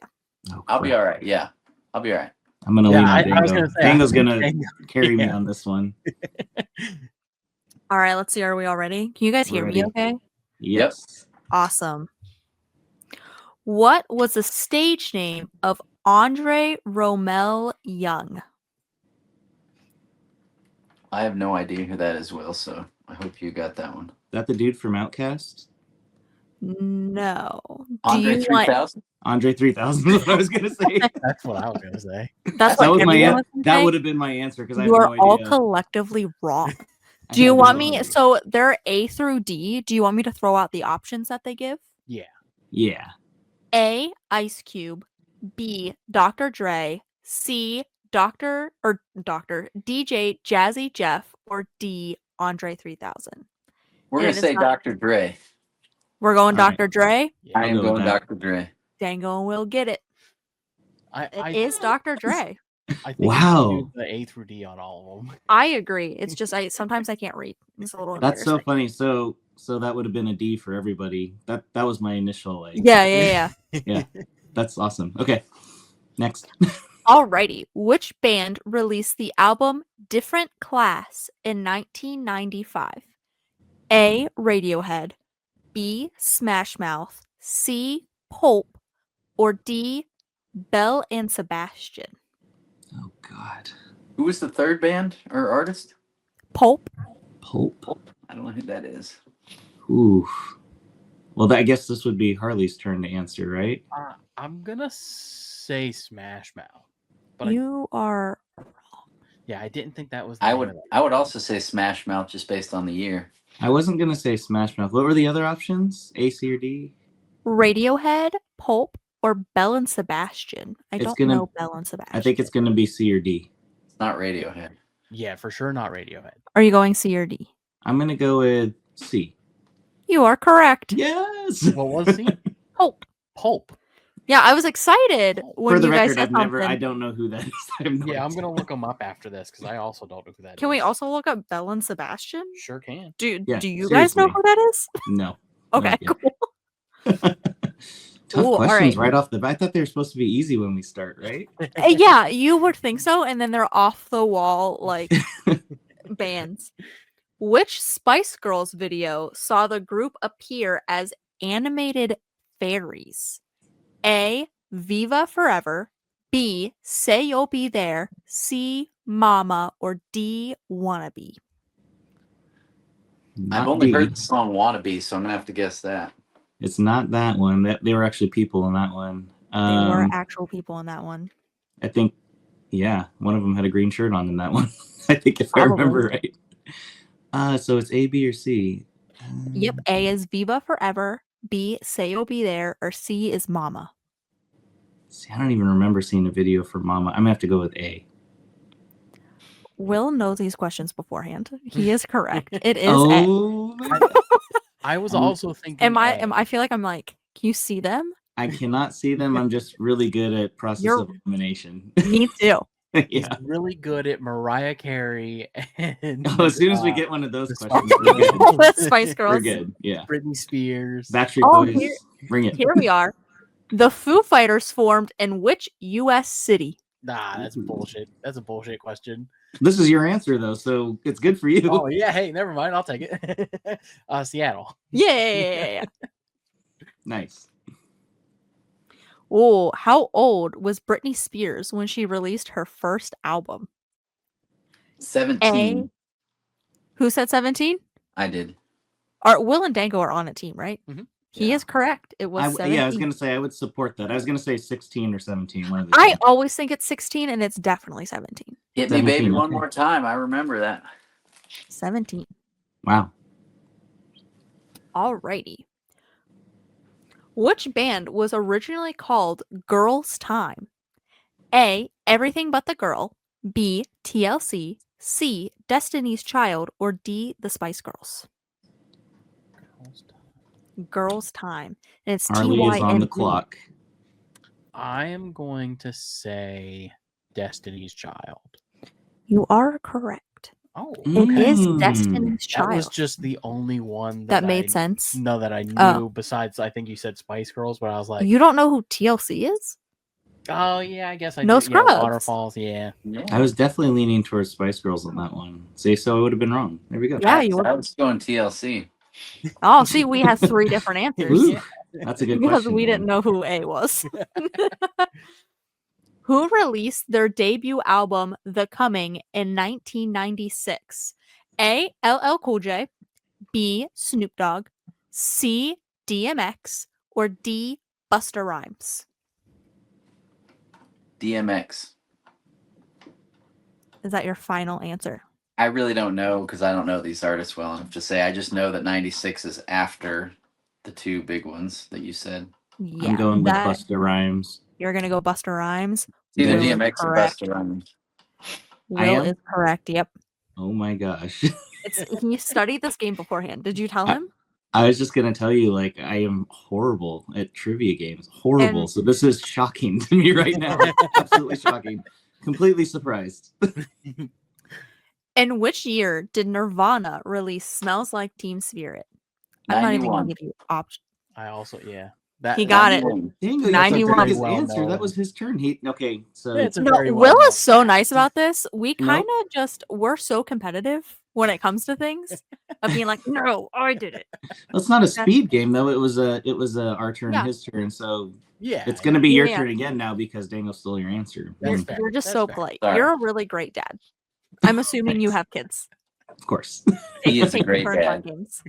Oh, I'll be crap. all right. Yeah. I'll be all right. I'm gonna Yeah, lean on I was Dango. going to say. Dango's I think gonna Dango- carry me yeah. on this one. All right, let's see. Are we all ready? Can you guys hear Ready. me okay? Yes. Awesome. What was the stage name of Andre Romel Young? I have no idea who that is, Will, so I hope you got that one. That the dude from Outcast? No. Andre Do you want? 3000? Andre 3000 is what I was gonna say. That's what I was going to say. That's That what was my everyone an- was gonna that say? would have been my answer because I You have are no all idea. collectively wrong. I Do you have want no me? idea. So they're A through D. Do you want me to throw out the options that they give? Yeah. A. Ice Cube. B. Dr. Dre. C. DJ Jazzy Jeff, or D. Andre 3000. We're And going it to is say not- Dr. Dre. We're going All right. Dr. Dre. Yeah. I I'll am go with going that. Dr. Dre. Dango and Will get it. I It is Dr. Dre. think Wow. we should do the A through D on all of them. I agree. It's just sometimes I can't read. It's a little That's so embarrassing. funny. So that would have been a D for everybody. That was my initial like. Yeah. Yeah. That's awesome. Okay. Next. Alrighty. Which band released the album Different Class in 1995? A. Radiohead. B. Smash Mouth. C. Pulp. Or D. Belle and Sebastian. Oh God. Who was the third band or artist? Pulp. Pulp. I don't know who that is. Ooh. Well, I guess this would be Harley's turn to answer, right? I'm going to say Smash Mouth. But You are I didn't think that was the I name would of it. I would also say Smash Mouth just based on the year. I wasn't gonna say Smash Mouth. What were the other options? A, C, or D? Radiohead, Pulp, or Belle and Sebastian. I It's don't gonna- know Belle and Sebastian. I think it's gonna be C or D. It's not Radiohead. Yeah, for sure not Radiohead. Are you going C or D? I'm gonna go with C. You are correct. Yes. What was he? Pulp. Pulp. Yeah, I was excited when For the you guys record, said I something. don't know who that is. I have no Yeah, I'm idea. going to look him up after this because I also don't know who that is. Can we also look up Belle and Sebastian? Sure can. Do Yeah, you guys know seriously. who that is? No. Okay, idea. cool. Tough Ooh, all questions right. right off the bat. I thought they were supposed to be easy when we start, right? Yeah, you would think so, and then they're off the wall like bands. Which Spice Girls video saw the group appear as animated fairies? A. Viva Forever. B. Say You'll Be There. C. Mama. Or D. Wannabe. Not I've only D. heard the song Wannabe, so I'm going to have to guess that. It's not that one. They were actually people in that one. There were actual people in that one. I think, yeah, one of them had a green shirt on in that one. I think if I Probably. remember right. So it's A, B, or C. Yep. A is Viva Forever. B. Say You'll Be There. Or C is Mama. See, I don't even remember seeing a video for Mama. I'm gonna have to go with A. Will knows these questions beforehand. He is correct. It is A. Oh, my God. I was Um, also thinking. I feel like I'm like, can you see them? I cannot see them. I'm just really good at process You're- of elimination. Me too. He's Yeah. really good at Mariah Carey and. Oh, as soon as we uh, get one of those the questions, Spice we're good. Girls. The Spice Girls. We're good. Yeah. Britney Spears. Backstreet Oh, Boys, here- bring it. Here we are. The Foo Fighters formed in which U.S. city? Nah, that's Ooh. bullshit. That's a bullshit question. This is your answer though, so it's good for you. Oh yeah, hey, never mind. I'll take it. Seattle. Yeah. Nice. Oh, how old was Britney Spears when she released her first album? 17. Who said 17? I did. Will and Dango are on a team, right? Mhm. He Yeah. is correct. It was 17. Yeah, I was gonna say I would support that. I was gonna say 16 or 17. One of the I two. always think it's 16, and it's definitely 17. Hit me, baby, 17, one okay. more time. I remember that. 17. Wow. Alrighty. Which band was originally called Girls Time? A. Everything But the Girl. B. TLC, C. Destiny's Child, or D. The Spice Girls? Girls' Time. And it's Harley is on the TYME. clock. I am going to say Destiny's Child. You are correct. Oh, It is Mm. Destiny's that was Child. just the only one That I made sense. know that I knew. Oh. Besides, I think you said Spice Girls, but I was like, You don't know who TLC is? oh yeah, I guess I No did. Yeah, Scrubs. Waterfalls. Yeah. I was definitely leaning towards Spice Girls on that one. Say so, I would have been wrong. There we go. Yeah, you I were. was going TLC. Oh, see, we had 3 different answers. Ooh, Yeah. that's a good Because question. we then. didn't know who A was. Who released their debut album, The Coming, in 1996? A. LL Cool J, B. Snoop Dogg, C. DMX, or D. Busta Rhymes? DMX. Is that your final answer? I really don't know because I don't know these artists well enough to say. I just know that 96 is after the 2 big ones that you said. Yeah, I'm going with that- Busta Rhymes. You're gonna go Busta Rhymes. It's either Will is DMX or correct. Busta Rhymes. I Will am? is correct. Yep. Oh my gosh. He studied this game beforehand. Did you tell him? I was just gonna tell you, like, I am horrible at trivia games. Horrible. And- So this is shocking to me right now. Absolutely shocking. Completely surprised. In which year did Nirvana release "Smells Like Teen Spirit"? I'm not even 91. gonna give you options. I also That He got it. 91. Dang, 91. his Well answer. known. That was his turn. Okay, so Yeah, it's a No, very Will well-known is so fact. nice about this. We Nope. kind of we're so competitive when it comes to things of being like, no, I did it. it's not a speed game though. It was our turn, Yeah. his turn. So Yeah, it's gonna be your Yeah. turn again now because Dango stole your answer. That's Mm, fair. You're just That's so fair. polite. Sorry. You're a really great dad. I'm assuming you have kids. of course. He is a Taking great turns on dad. games.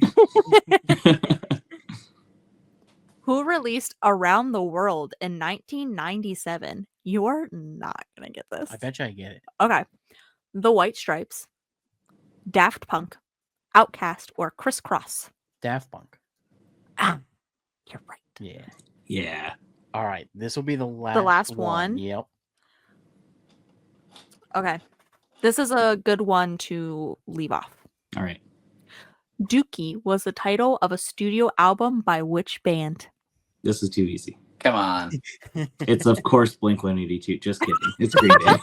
Who released "Around the World" in 1997? You're not gonna get this. I bet you I get it. Okay. The White Stripes, Daft Punk, Outkast, or Criss Cross? Daft Punk. You're right. Yeah. Yeah. All right. This will be the last. last one? Yep. Okay. This is a good one to leave off. All right. Dookie was the title of a studio album by which band? This is too easy. Come on. It's of course Blink-182. Just kidding. It's Green Day.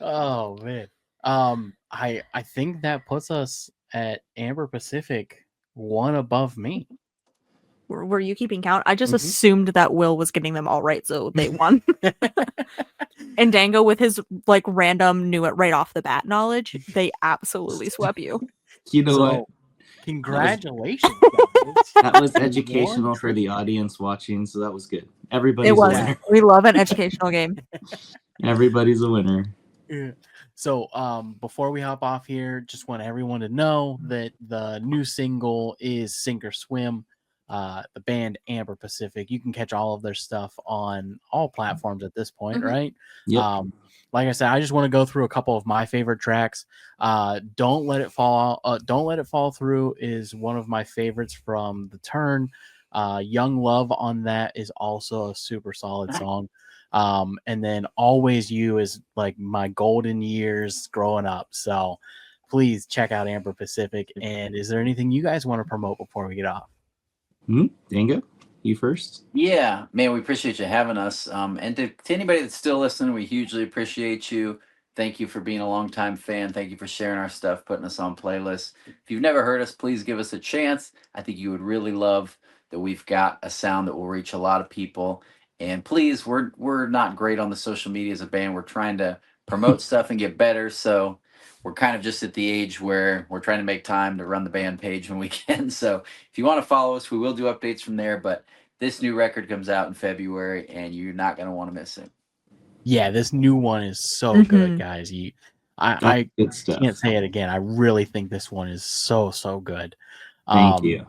Oh man. I think that puts us at Amber Pacific, one above me. Were you keeping count? I just Mhm. assumed that Will was getting them all right, so they won. And Dango, with his like random knew it right off the bat knowledge, they absolutely swept you. You know what? So, congratulations. guys. That was You won educational for the audience watching, so that was good. Everybody's It a was. winner. We love an educational game. Everybody's a winner. Yeah. So before we hop off here, just want everyone to know that the new single is Sink or Swim. The band Amber Pacific. You can catch all of their stuff on all platforms at this point, Mhm. right? Yep. Like I said, I just want to go through a couple of my favorite tracks. Don't Let It Fall. Don't Let It Fall Through is one of my favorites from The Turn. Young Love on that is also a super solid song. And then Always You is like my golden years growing up. So please check out Amber Pacific. And is there anything you guys want to promote before we get off? Dango, you first. Yeah, man, we appreciate you having us. And to anybody that's still listening, we hugely appreciate you. Thank you for being a longtime fan. Thank you for sharing our stuff, putting us on playlists. If you've never heard us, please give us a chance. I think you would really love that we've got a sound that will reach a lot of people. And please, we're not great on the social media as a band. We're trying to promote stuff and get better. So we're kind of just at the age where we're trying to make time to run the band page when we can. So if you want to follow us, we will do updates from there. But this new record comes out in February, and you're not going to want to miss it. Yeah, this new one is so good, Mhm. guys. I Good stuff. can't say it again. I really think this one is so good. Thank you.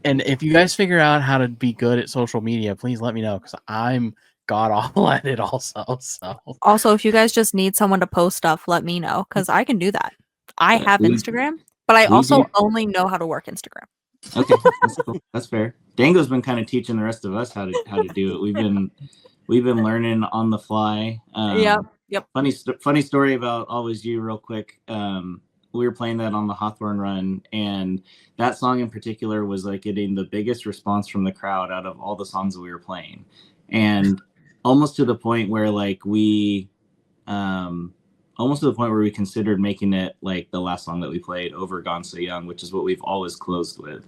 And if you guys figure out how to be good at social media, please let me know because I'm god awful at it also. So Also, if you guys just need someone to post stuff, let me know because I can do that. I have we- Instagram, but I we also do- only know how to work Instagram. Okay, that's cool. That's fair. Dango's been kind of teaching the rest of us how to do it. we've been learning on the fly. Yep. Funny story about Always You real quick. We were playing that on the Hawthorne run, and that song in particular was like getting the biggest response from the crowd out of all the songs that we were playing. And almost to the point where like we considered making it like the last song that we played over Gone So Young, which is what we've always closed with.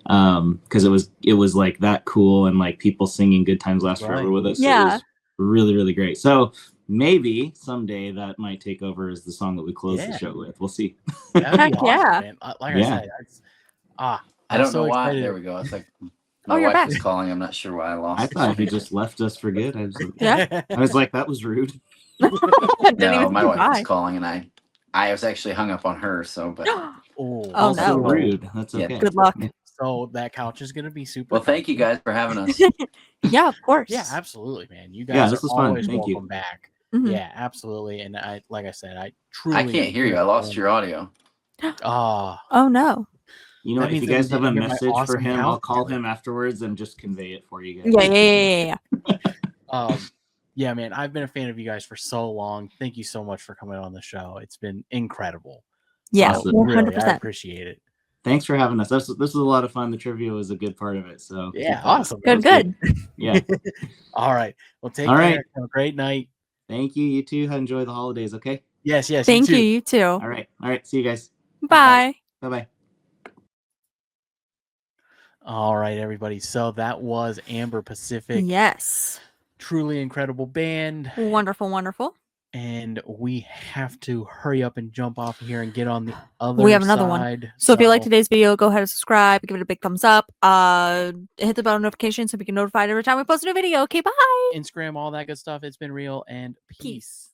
Because it was like that cool, and like people singing Good Times Last Forever with us. Yeah. It was really, really great. So maybe someday that might take over as the song that we close the show with. We'll see. That'd be awesome, yeah. man. Like I said, I I'm don't so know why. excited. There we go. It's like Oh, my you're wife back. was calling. I'm not sure why I lost. I it. thought he just left us for good. Yeah. I was like, that was rude. Didn't No, even my say wife was bye. calling, and I was actually hung up on her. So, but Oh, Oh, Also no. rude. That's Yeah. okay. Good luck. So that couch is gonna be super. well, thank you guys for having us. Yeah, of course. Yeah, absolutely, man. You Yeah, guys this are was fun. always Thank you. welcome back. Mhm. Yeah, absolutely. And like I said, I truly. I can't hear you. I lost your audio. Ah, Oh no. You know, That if means you that guys we have a didn't get my message for awesome him, I'll couch call together. him afterwards and just convey it for you guys. Yeah. yeah, man. I've been a fan of you guys for so long. Thank you so much for coming on the show. It's been incredible. Yeah, Awesome. 100%. Really, I appreciate it. Thanks for having us. This was a lot of fun. The trivia was a good part of it. So Yeah, keep that up. awesome. Good, good. Yeah. All right. Well, take All care. right. Have a great night. Thank you. You too. Enjoy the holidays. Okay. Yes. Thank too. you, you too. All right. See you guys. Bye. Bye bye. All right, everybody. So that was Amber Pacific. Yes. Truly incredible band. Wonderful, wonderful. And we have to hurry up and jump off here and get on the other We have another one. side. So if you like today's video, go ahead and subscribe, give it a big thumbs up, hit the bell notification so we can notified every time we post a new video. Okay, bye. Instagram, all that good stuff. It's been real, and peace.